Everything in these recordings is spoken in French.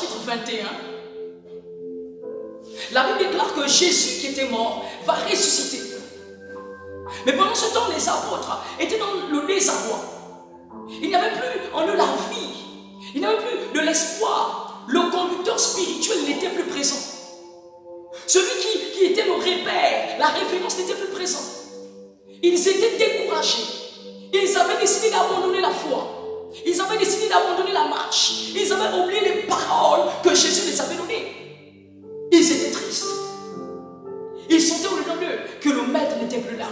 chapitre 21, la Bible déclare que Jésus qui était mort va ressusciter. Mais pendant ce temps, les apôtres étaient dans le désarroi. Il n'y avait plus en eux la vie. Il n'y avait plus de l'espoir. Le conducteur spirituel n'était plus présent. Celui qui était le repère, la référence n'était plus présent. Ils étaient découragés. Ils avaient décidé d'abandonner la foi. Ils avaient décidé d'abandonner la marche. Ils avaient oublié les paroles que Jésus les avait données. Ils étaient tristes. Ils sentaient au-dedans d'eux que le maître n'était plus là.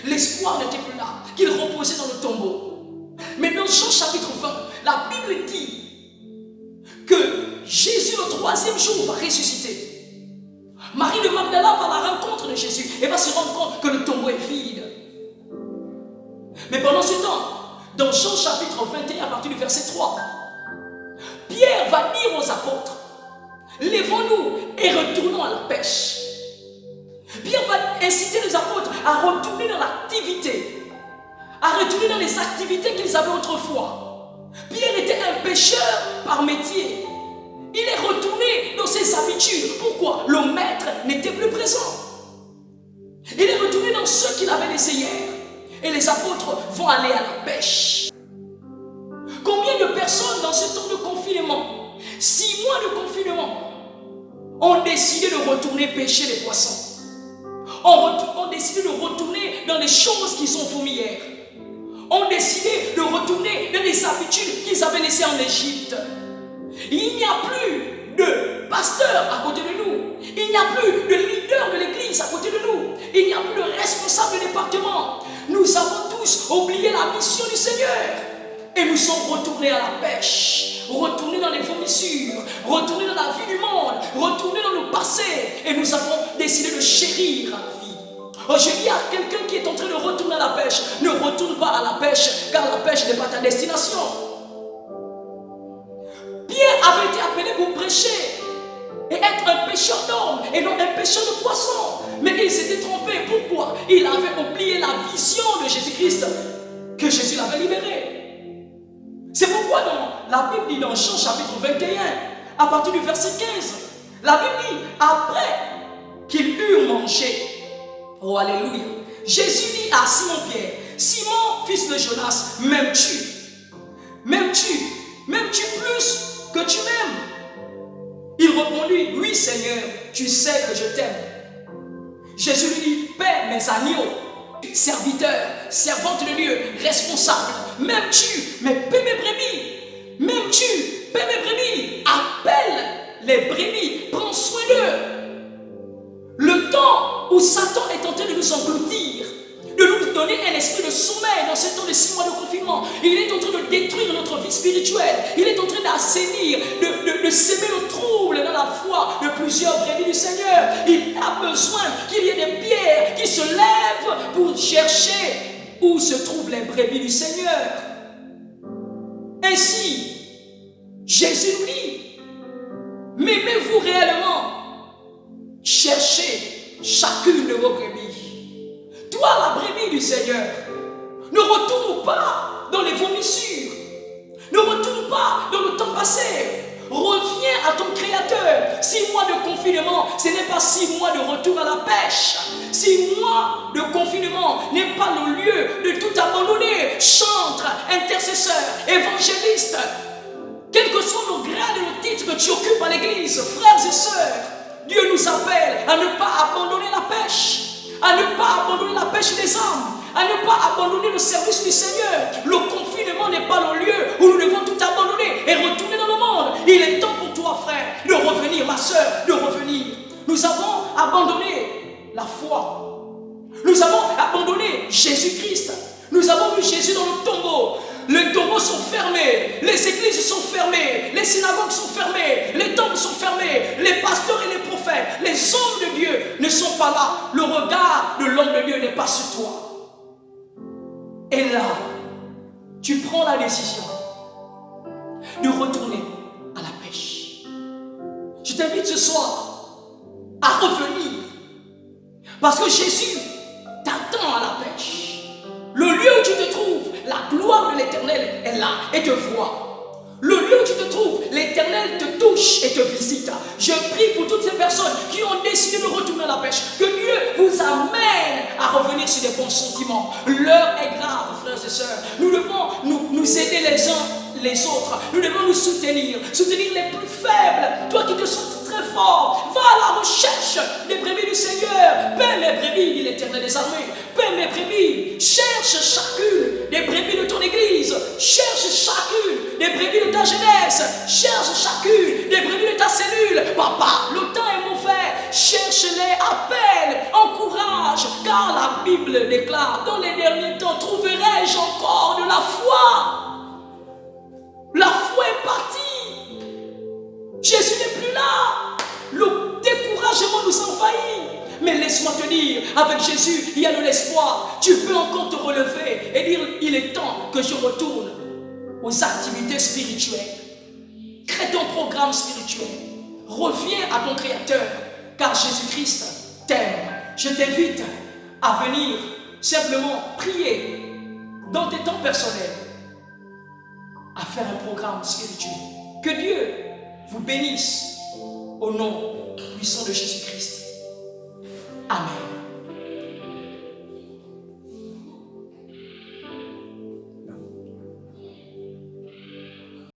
L'espoir n'était plus là. Qu'il reposait dans le tombeau. Mais dans Jean chapitre 20, la Bible dit que Jésus le troisième jour va ressusciter. Marie de Magdala va à la rencontre de Jésus et va se rendre compte que le tombeau est vide. Mais pendant ce temps, dans Jean chapitre 21 à partir du verset 3, Pierre va dire aux apôtres, lèvons-nous et retournons à la pêche. Pierre va inciter les apôtres à retourner dans l'activité, à retourner dans les activités qu'ils avaient autrefois. Pierre était un pêcheur par métier. Il est retourné dans ses habitudes. Pourquoi? Le maître n'était plus présent. Il est retourné dans ce qu'il avait laissé hier. Et les apôtres vont aller à la pêche. Combien de personnes dans ce temps de confinement, 6 mois de confinement, ont décidé de retourner pêcher les poissons? Ont décidé de retourner dans les choses qu'ils ont vomi hier. Ont décidé de retourner dans les habitudes qu'ils avaient laissées en Égypte. Il n'y a plus de pasteur à côté de nous. Il n'y a plus de leader de l'église à côté de nous. Il n'y a plus de responsable de département. Nous avons tous oublié la mission du Seigneur. Et nous sommes retournés à la pêche, retournés dans les vomissures, retournés dans la vie du monde, retournés dans le passé. Et nous avons décidé de chérir la vie. Oh, je dis à quelqu'un qui est en train de retourner à la pêche, ne retourne pas à la pêche, car la pêche n'est pas ta destination. Pierre avait été appelé pour prêcher et être un pêcheur d'hommes et non un pêcheur de poissons. Mais il s'était trompé. Pourquoi? Il avait oublié la vision de Jésus-Christ, que Jésus l'avait libéré. C'est pourquoi dans la Bible dit dans Jean chapitre 21, à partir du verset 15, la Bible dit, après qu'ils eurent mangé, oh alléluia, Jésus dit à Simon-Pierre, Simon, fils de Jonas, m'aimes-tu plus que tu m'aimes? Il répondit, oui Seigneur, tu sais que je t'aime. Jésus lui dit, paie mes agneaux. Serviteur, servante de Dieu, responsable, m'aimes-tu? Mais paie mes brebis. M'aimes-tu? Paie mes brebis. Appelle les brebis, prends soin d'eux. Le temps où Satan est en train de nous engloutir, de nous donner un esprit de sommeil dans ce temps de 6 mois de confinement, il est en train de détruire notre vie spirituelle. Il est en train d'assainir, de s'aimer le trouble dans la foi de plusieurs brebis du Seigneur. Il a besoin qu'il y ait des pierres qui se lèvent pour chercher où se trouvent les brebis du Seigneur. Ainsi, Jésus nous dit, m'aimez-vous réellement? Cherchez chacune de vos brebis. Toi, la brebis du Seigneur, ne retourne pas dans les vomissures. Ne retourne pas dans le temps passé. Reviens à ton Créateur. 6 mois de confinement, ce n'est pas 6 mois de retour à la pêche. 6 mois de confinement n'est pas le lieu de tout abandonner. Chantre, intercesseur, évangéliste, quel que soit le grade et le titre que tu occupes à l'église, frères et sœurs, Dieu nous appelle à ne pas abandonner la pêche. À ne pas abandonner la pêche des âmes, à ne pas abandonner le service du Seigneur. Le confinement n'est pas le lieu où nous devons tout abandonner et retourner dans le monde. Il est temps pour toi, frère, de revenir, ma soeur, de revenir. Nous avons abandonné la foi. Nous avons abandonné Jésus-Christ. Nous avons vu Jésus dans le tombeau. Les tombeaux sont fermés, les églises sont fermées, les synagogues sont fermées, les temples sont fermés, les pasteurs et les prophètes, les hommes de Dieu ne sont pas là. Le regard de l'homme de Dieu n'est pas sur toi. Et là, tu prends la décision de retourner à la pêche. Je t'invite ce soir à revenir, parce que Jésus t'attend à la pêche. Le lieu où tu te trouves, la gloire de l'Éternel est là et te voit. Le lieu où tu te trouves, l'Éternel l'Éternel te touche et te visite. Je prie pour toutes ces personnes qui ont décidé de retourner à la pêche. Que Dieu vous amène à revenir sur des bons sentiments. L'heure est grave, frères et sœurs. Nous devons nous aider les uns les autres. Nous devons nous soutenir les plus faibles. Toi qui te sens très fort, va à la recherche des brebis du Seigneur. Paie mes brebis, dit l'Éternel des armées. Paie mes brebis. Cherche chacune des brebis de ton église. Cherche chacune des brebis de ta jeunesse. Cherche chacune des brebis de ta cellule. Papa, le temps est mauvais. Cherche-les, appelle, encourage. Car la Bible déclare, dans les derniers temps, trouverai-je encore de la foi? La foi est partie. Jésus n'est plus là. Le découragement nous envahit. Mais laisse-moi te dire, avec Jésus, il y a de l'espoir. Tu peux encore te relever et dire, il est temps que je retourne aux activités spirituelles. Crée ton programme spirituel. Reviens à ton Créateur, car Jésus-Christ t'aime. Je t'invite à venir simplement prier dans tes temps personnels, à faire un programme spirituel. Que Dieu vous bénisse au nom puissant de Jésus-Christ. Amen.